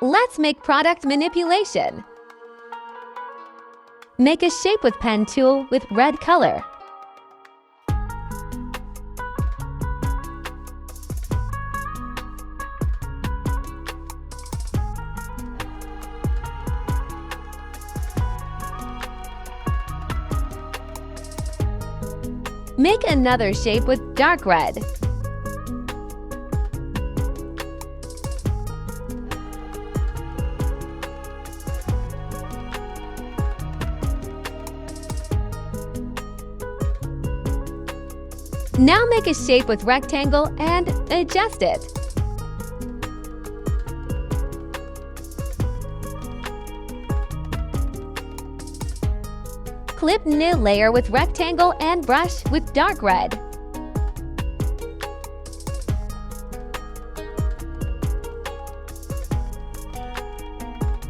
Let's make product manipulation. Make a shape with pen tool with red color. Make another shape with dark red. Now make a shape with rectangle and adjust it. Clip new layer with rectangle and brush with dark red.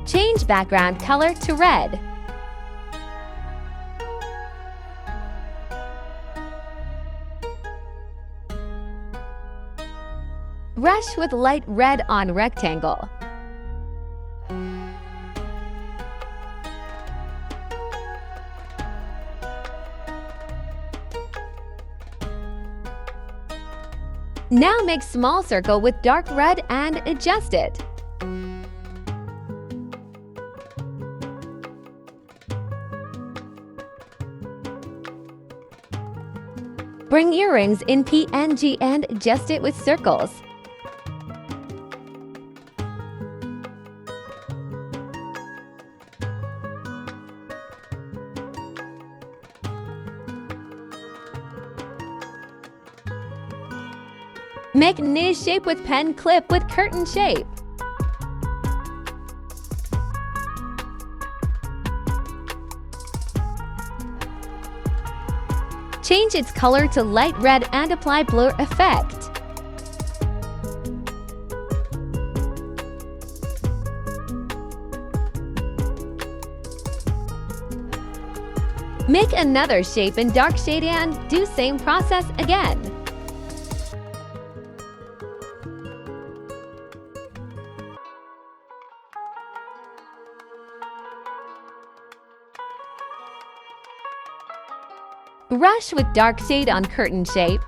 Change background color to red. Brush with light red on rectangle. Now make small circle with dark red and adjust it. Bring earrings in PNG and adjust it with circles. Make new shape with pen clip with curtain shape. Change its color to light red and apply blur effect. Make another shape in dark shade and do same process again. Brush with dark shade on curtain shape.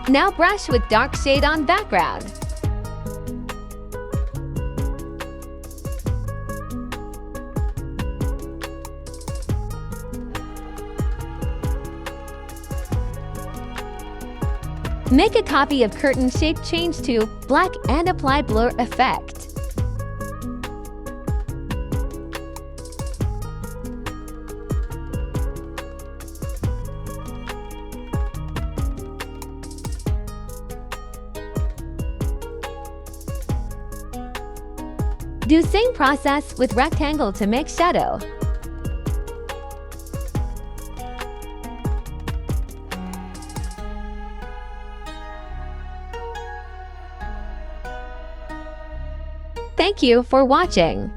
Now brush with dark shade on background. Make a copy of curtain shape change to black and apply blur effect. Do same process with rectangle to make shadow. Thank you for watching.